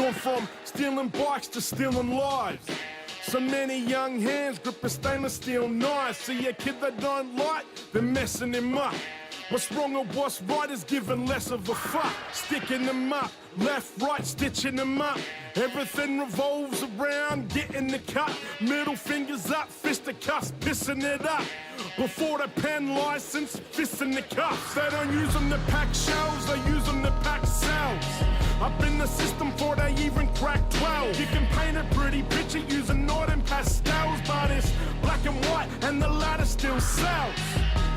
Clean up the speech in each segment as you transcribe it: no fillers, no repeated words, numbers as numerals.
Gone from stealing bikes to stealing lives. So many young hands gripping stainless steel knives. See a kid they don't like, they're messing him up. What's wrong or what's right is giving less of a fuck. Sticking them up, left, right, stitching them up. Everything revolves around getting the cut. Middle fingers up, fisticuffs, pissing it up. Before the pen license, fists in the cuffs. They don't use them to pack shelves, they use them to pack cells. Up in the system before they even crack 12. You can paint a pretty picture using northern pastels, but it's black and white and the latter still sells.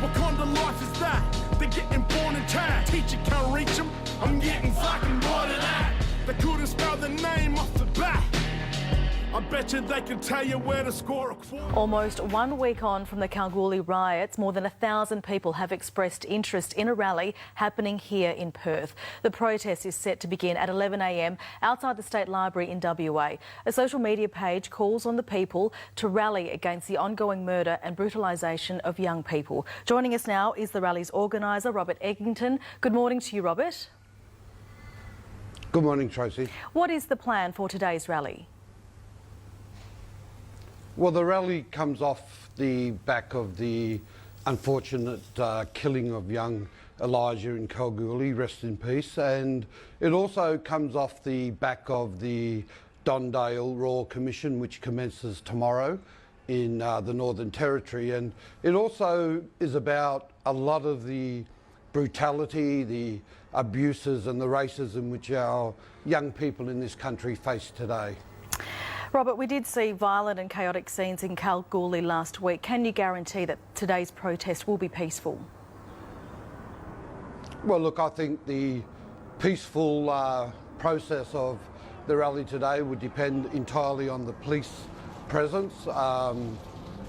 What kind of life is that? They're getting born and tired. Teacher can't reach them, I'm getting fucking bored of that. They couldn't spell the name off the bat. I bet you they can tell you where to score a quarter. Almost 1 week on from the Kalgoorlie riots, more than 1,000 people have expressed interest in a rally happening here in Perth. The protest is set to begin at 11 a.m. outside the State Library in WA. A social media page calls on the people to rally against the ongoing murder and brutalisation of young people. Joining us now is the rally's organiser, Robert Eggington. Good morning to you, Robert. Good morning, Tracy. What is the plan for today's rally? Well, the rally comes off the back of the unfortunate killing of young Elijah in Kalgoorlie, rest in peace, and it also comes off the back of the Don Dale Royal Commission, which commences tomorrow in the Northern Territory, and it also is about a lot of the brutality, the abuses and the racism which our young people in this country face today. Robert, we did see violent and chaotic scenes in Kalgoorlie last week. Can you guarantee that today's protest will be peaceful? Well, look, I think the peaceful process of the rally today would depend entirely on the police presence. You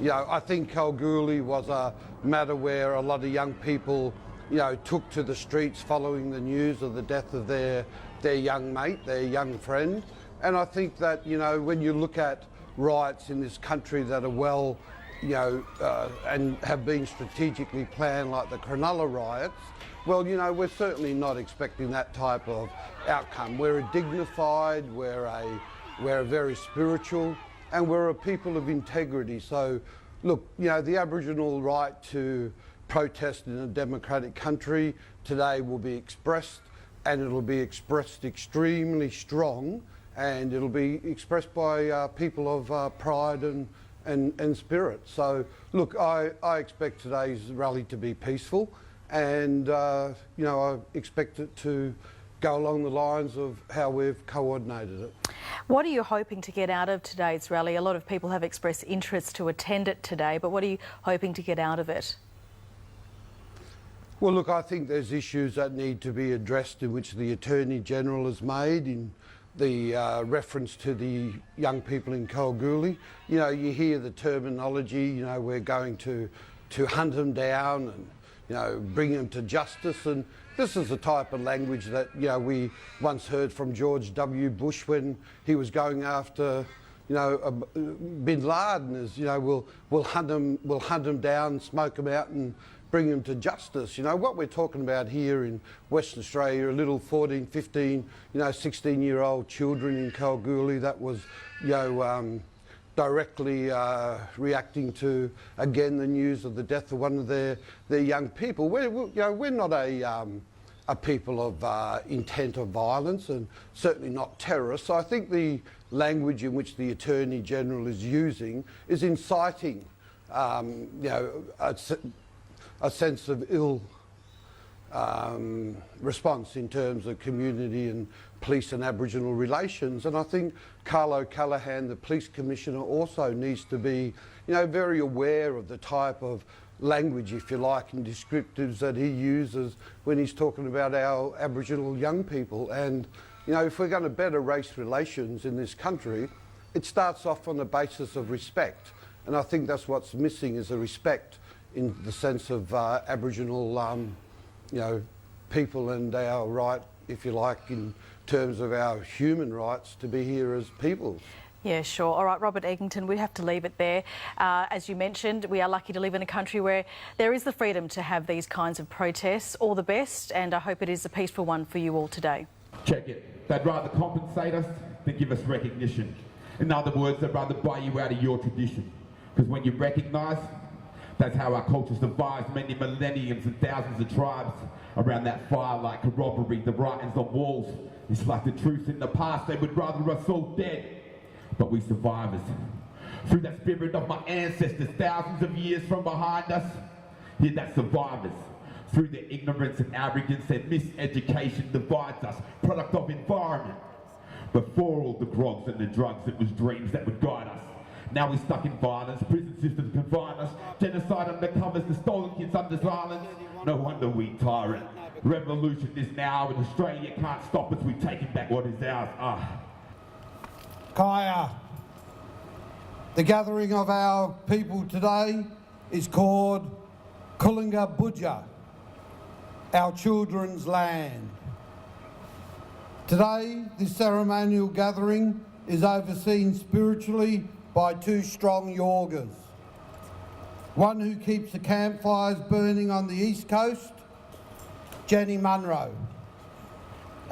know, I think Kalgoorlie was a matter where a lot of young people, you know, took to the streets following the news of the death of their young mate, their young friend. And I think that, you know, when you look at riots in this country that are well, you know, and have been strategically planned, like the Cronulla riots, well, you know, we're certainly not expecting that type of outcome. We're a dignified, we're a very spiritual, and we're a people of integrity. So, look, you know, the Aboriginal right to protest in a democratic country today will be expressed, and it'll be expressed extremely strong, and it'll be expressed by people of pride and spirit. So, look, I expect today's rally to be peaceful, and you know, I expect it to go along the lines of how we've coordinated it. What are you hoping to get out of today's rally? A lot of people have expressed interest to attend it today, but what are you hoping to get out of it? Well, look, I think there's issues that need to be addressed in which the Attorney-General has made in the reference to the young people in Kalgoorlie. You know, you hear the terminology, you know, we're going to hunt them down and, you know, bring them to justice, and this is the type of language that, you know, we once heard from George W. Bush when he was going after, you know, Bin Laden, as, you know, we'll hunt them down, smoke them out and bring them to justice. You know, what we're talking about here in Western Australia, a little 14, 15, you know, 16-year-old children in Kalgoorlie that was, you know, directly reacting to, again, the news of the death of one of their young people. You know, we're not a people of intent of violence, and certainly not terrorists. So I think the language in which the Attorney-General is using is inciting, you know, a sense of ill response in terms of community and police and Aboriginal relations. And I think Carlo Callaghan, the Police Commissioner, also needs to be, you know, very aware of the type of language, if you like, and descriptives that he uses when he's talking about our Aboriginal young people. And, you know, if we're going to better race relations in this country, it starts off on the basis of respect. And I think that's what's missing, is a respect in the sense of Aboriginal, you know, people and our right, if you like, in terms of our human rights to be here as people. Yeah, sure. All right, Robert Eggington, we have to leave it there. As you mentioned, we are lucky to live in a country where there is the freedom to have these kinds of protests. All the best, and I hope it is a peaceful one for you all today. Check it. They'd rather compensate us than give us recognition. In other words, they'd rather buy you out of your tradition. Because when you recognise, that's how our culture survives many millenniums and thousands of tribes around that fire like corroborate the writings on walls. It's like the truth in the past, they would rather us all dead. But we survivors, through that spirit of my ancestors, thousands of years from behind us, hear that survivors, through their ignorance and arrogance and miseducation divides us, product of environment. Before all the grogs and the drugs, it was dreams that would guide us. Now we're stuck in violence, prison systems confine us, genocide undercovers the stolen kids under silence. No wonder we tyrant. Revolution is now, and Australia can't stop us, we've taken back what is ours. Kaya. The gathering of our people today is called Kooloongar Boodja, our children's land. Today, this ceremonial gathering is overseen spiritually by two strong Yorgas. One who keeps the campfires burning on the east coast, Jenny Munro,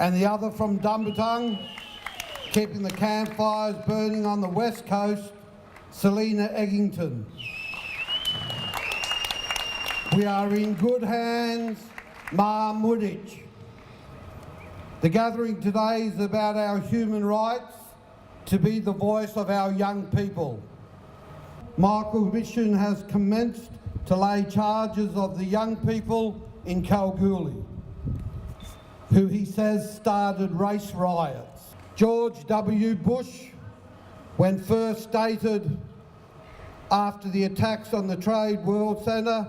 and the other from Dumbarton, keeping the campfires burning on the west coast, Selena Eggington. We are in good hands, Ma Mudich. The gathering today is about our human rights to be the voice of our young people. Michael Mission has commenced to lay charges of the young people in Kalgoorlie, who he says started race riots. George W. Bush, when first stated after the attacks on the Trade World Centre,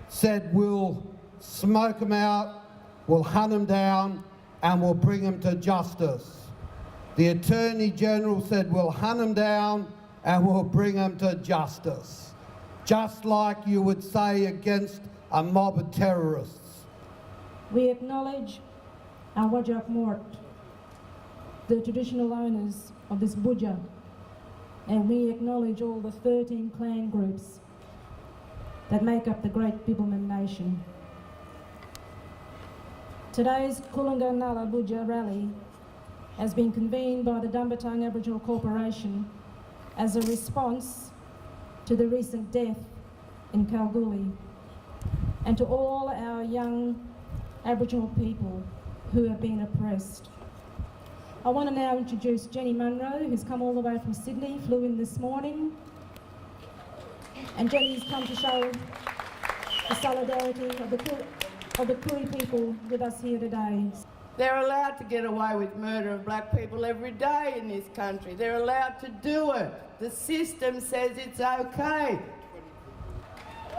said we'll smoke them out, we'll hunt them down, and we'll bring them to justice. The Attorney General said we'll hunt them down and we'll bring them to justice. Just like you would say against a mob of terrorists. We acknowledge our Wajak Mort, the traditional owners of this Boodja, and we acknowledge all the 13 clan groups that make up the Great Bibbulmun Nation. Today's Kooloongar Nala Boodja rally has been convened by the Dumbarton Aboriginal Corporation as a response to the recent death in Kalgoorlie and to all our young Aboriginal people who have been oppressed. I want to now introduce Jenny Munro, who's come all the way from Sydney, flew in this morning. And Jenny's come to show the solidarity of the Koori people with us here today. They're allowed to get away with murder of black people every day in this country. They're allowed to do it. The system says it's okay.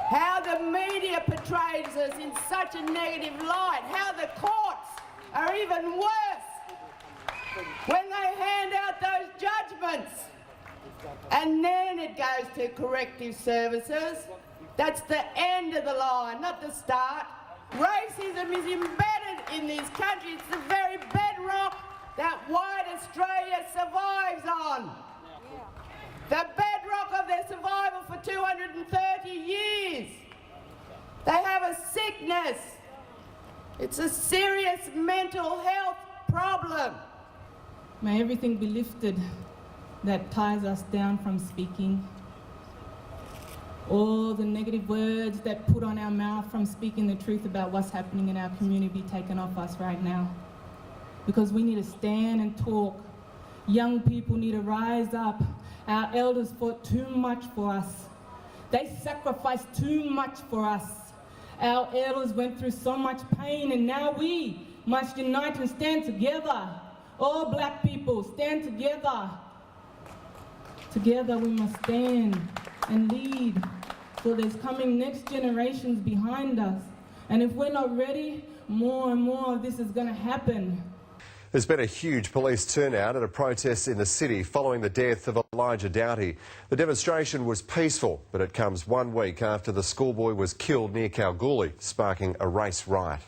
How the media portrays us in such a negative light, how the courts are even worse when they hand out those judgments. And then it goes to corrective services. That's the end of the line, not the start. Racism is embedded in this country. It's the very bedrock that white Australia survives on. The bedrock of their survival for 230 years. They have a sickness. It's a serious mental health problem. May everything be lifted that ties us down from speaking. All the negative words that put on our mouth from speaking the truth about what's happening in our community be taken off us right now. Because we need to stand and talk. Young people need to rise up. Our elders fought too much for us. They sacrificed too much for us. Our elders went through so much pain, and now we must unite and stand together. All black people, stand together. Together we must stand and lead, so there's coming next generations behind us. And if we're not ready, more and more of this is going to happen. There's been a huge police turnout at a protest in the city following the death of Elijah Doughty. The demonstration was peaceful, but it comes 1 week after the schoolboy was killed near Kalgoorlie, sparking a race riot.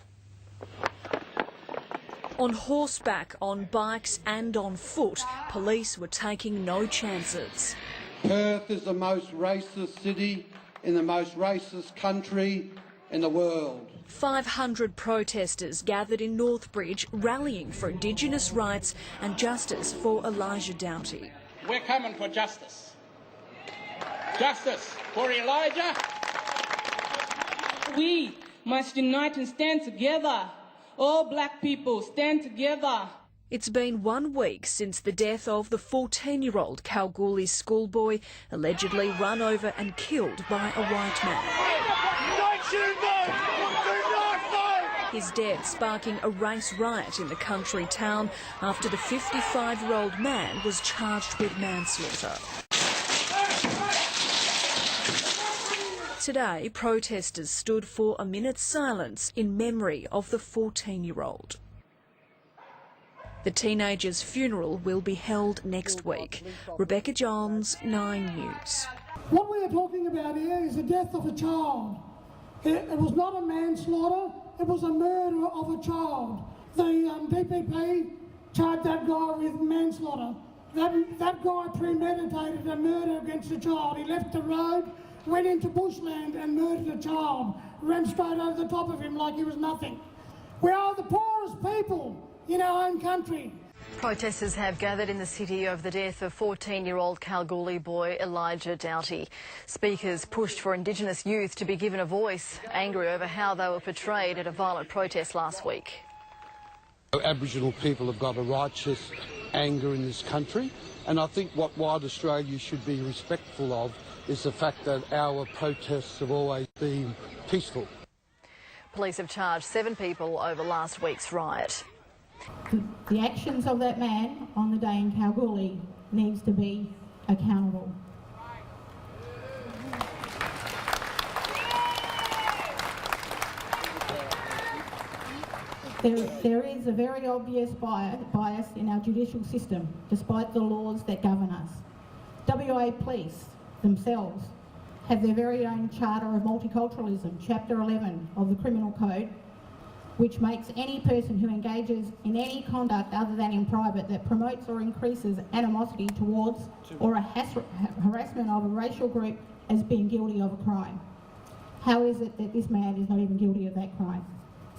On horseback, on bikes and on foot, police were taking no chances. Perth is the most racist city in the most racist country in the world. 500 protesters gathered in Northbridge rallying for Indigenous rights and justice for Elijah Doughty. We're coming for justice. Justice for Elijah. We must unite and stand together. All black people stand together. It's been 1 week since the death of the 14-year-old Kalgoorlie schoolboy, allegedly run over and killed by a white man. His death sparking a race riot in the country town after the 55-year-old man was charged with manslaughter. Today, protesters stood for a minute's silence in memory of the 14-year-old. The teenager's funeral will be held next week. Rebecca Johns, 9 News. What we are talking about here is the death of a child. It was not a manslaughter, it was a murder of a child. The DPP charged that guy with manslaughter. That guy premeditated a murder against a child. He left the road, went into bushland and murdered a child, ran straight over the top of him like he was nothing. We are the poorest people in our own country. Protesters have gathered in the city over the death of 14-year-old Kalgoorlie boy Elijah Doughty. Speakers pushed for Indigenous youth to be given a voice, angry over how they were portrayed at a violent protest last week. Aboriginal people have got a righteous anger in this country, and I think what white Australia should be respectful of is the fact that our protests have always been peaceful. Police have charged 7 people over last week's riot. The actions of that man on the day in Kalgoorlie needs to be accountable. There is a very obvious bias in our judicial system, despite the laws that govern us. WA Police themselves have their very own Charter of Multiculturalism, Chapter 11 of the Criminal Code, which makes any person who engages in any conduct other than in private that promotes or increases animosity towards or a harassment of a racial group as being guilty of a crime. How is it that this man is not even guilty of that crime?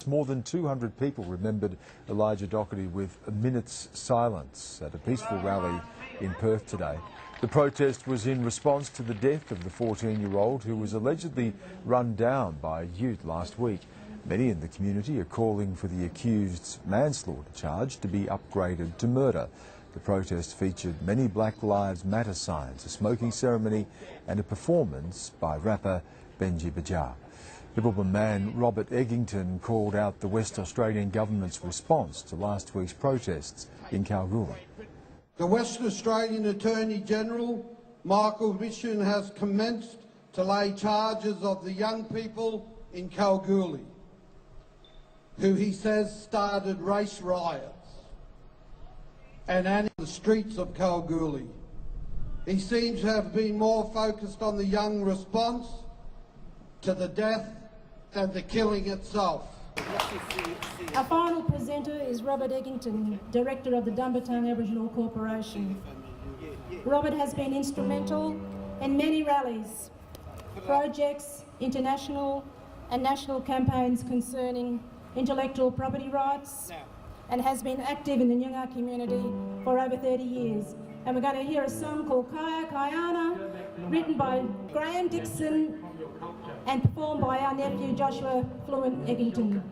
More than 200 people remembered Elijah Doughty with a minute's silence at a peaceful rally in Perth today. The protest was in response to the death of the 14-year-old who was allegedly run down by a youth last week. Many in the community are calling for the accused's manslaughter charge to be upgraded to murder. The protest featured many Black Lives Matter signs, a smoking ceremony and a performance by rapper Benji Bajar. Liberal man Robert Eggington called out the West Australian government's response to last week's protests in Kalgoorlie. The West Australian Attorney-General, Michael Mission, has commenced to lay charges of the young people in Kalgoorlie, who he says started race riots and in the streets of Kalgoorlie. He seems to have been more focused on the young response to the death than the killing itself. Our final presenter is Robert Eggington, Director of the Dumbarton Aboriginal Corporation. Robert has been instrumental in many rallies, projects, international and national campaigns concerning intellectual property rights, and has been active in the Nyungar community for over 30 years. And we're going to hear a song called Kaya Kayana, written by Graham Dixon and performed by our nephew Joshua Fluent Eggington.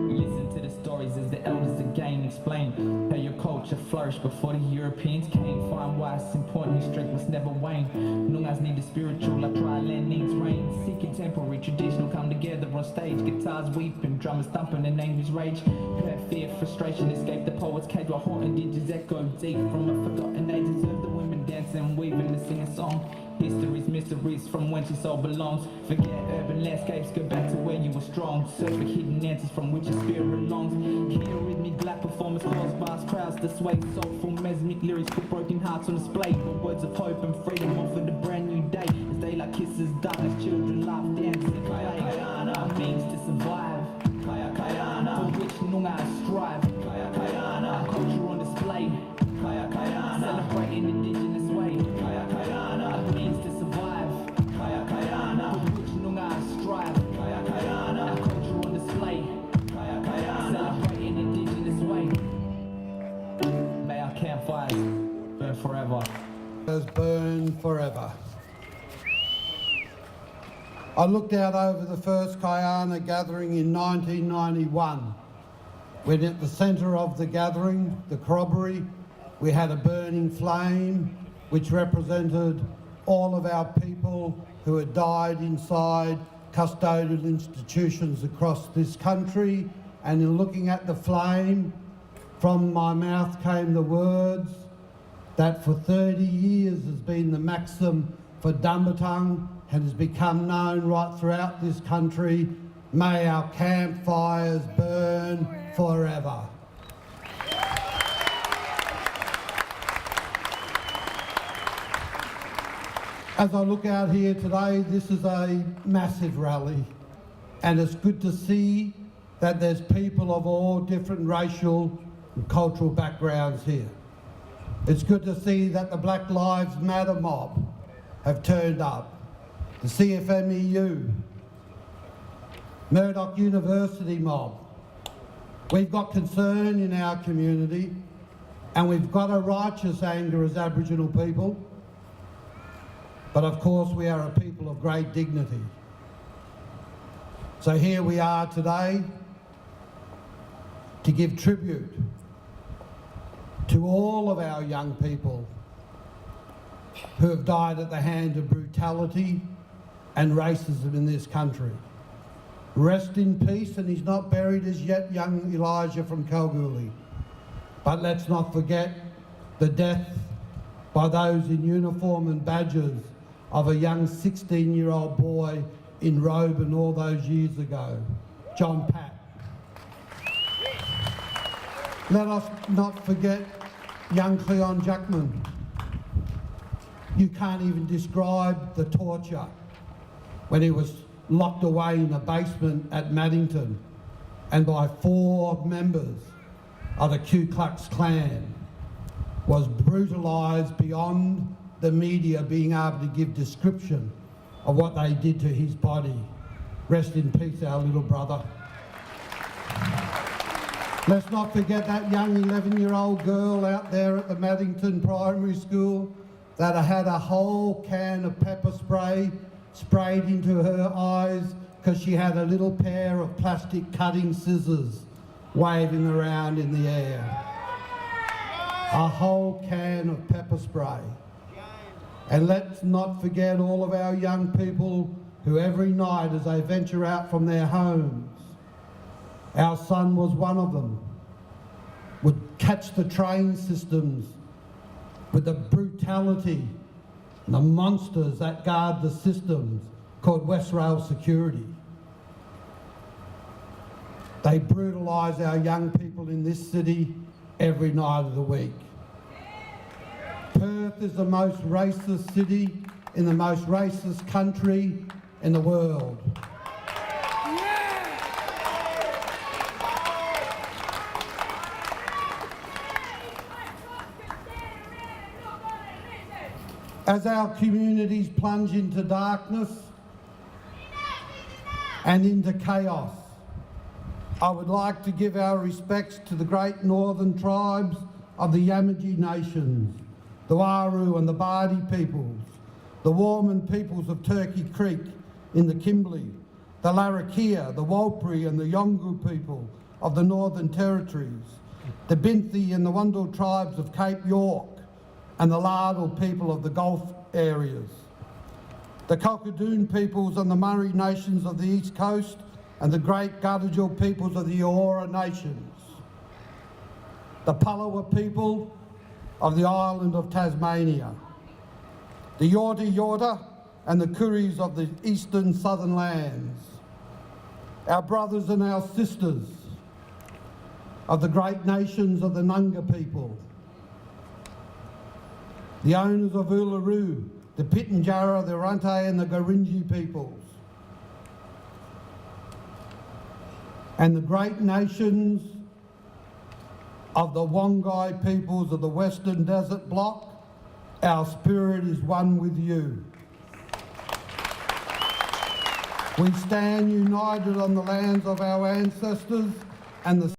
Listen to the stories as the elders again explain how your culture flourished before the Europeans came. Find why it's important, your strength must never wane. Noongas need the spiritual, like dry land needs rain. Seeking temporary, traditional come together on stage. Guitars weeping, drummers thumping in angry's rage. Hurt, fear, frustration, escape the poet's cage while haunting digits echo deep from a forgotten age. Observe the women dancing, weaving to sing a song. History's mysteries from whence your soul belongs. Forget urban landscapes, go back to where you were strong. Search for hidden answers from which your spirit belongs. Hear rhythmic black performance caused vast crowds to sway. Soulful mesmeric lyrics put broken hearts on display. The words of hope and freedom offered a brand new day. As daylight kisses darkness, children laugh, dance and play. Our means to survive. Kaya Kayana, for which Noongas strive. Kaya Kayana, our culture on display. Kaya Kayana, celebrating Indigenous fires burn forever. I looked out over the first Kayana gathering in 1991, when at the centre of the gathering, the corroboree, we had a burning flame which represented all of our people who had died inside custodial institutions across this country. And in looking at the flame, from my mouth came the words that for 30 years has been the maxim for Dumbarton and has become known right throughout this country: may our campfires burn forever. As I look out here today, this is a massive rally, and it's good to see that there's people of all different racial and cultural backgrounds here. It's good to see that the Black Lives Matter mob have turned up, the CFMEU, Murdoch University mob. We've got concern in our community, and we've got a righteous anger as Aboriginal people. But of course we are a people of great dignity. So here we are today to give tribute to all of our young people who have died at the hand of brutality and racism in this country. Rest in peace, and he's not buried as yet, young Elijah from Kalgoorlie. But let's not forget the death by those in uniform and badges of a young 16-year-old boy in Roban all those years ago, John Pat. Let us not forget young Cleon Jackman. You can't even describe the torture when he was locked away in a basement at Maddington and by 4 members of the Ku Klux Klan, was brutalised beyond the media being able to give description of what they did to his body. Rest in peace, our little brother. Let's not forget that young 11-year-old girl out there at the Maddington Primary School that had a whole can of pepper spray sprayed into her eyes because she had a little pair of plastic cutting scissors waving around in the air. A whole can of pepper spray. And let's not forget all of our young people who every night as they venture out from their homes, our son was one of them, would catch the train systems with the brutality and the monsters that guard the systems called West Rail Security. They brutalise our young people in this city every night of the week. Perth is the most racist city in the most racist country in the world. As our communities plunge into darkness and into chaos, I would like to give our respects to the great northern tribes of the Yamatji nations, the Waru and the Bardi peoples, the Warman peoples of Turkey Creek in the Kimberley, the Larrakia, the Warlpiri and the Yolngu people of the Northern Territories, the Binthi and the Wandle tribes of Cape York, and the Lardle people of the Gulf areas, the Kalkadoon peoples and the Murray nations of the East Coast, and the great Gadigal peoples of the Eora nations, the Palawa people of the island of Tasmania, the Yorta Yorta and the Kuris of the eastern southern lands, our brothers and our sisters of the great nations of the Nunga people, the owners of Uluru, the Pitjantjatjara, the Arrernte and the Gurindji peoples, and the great nations of the Wongai peoples of the Western Desert Block. Our spirit is one with you. We stand united on the lands of our ancestors and the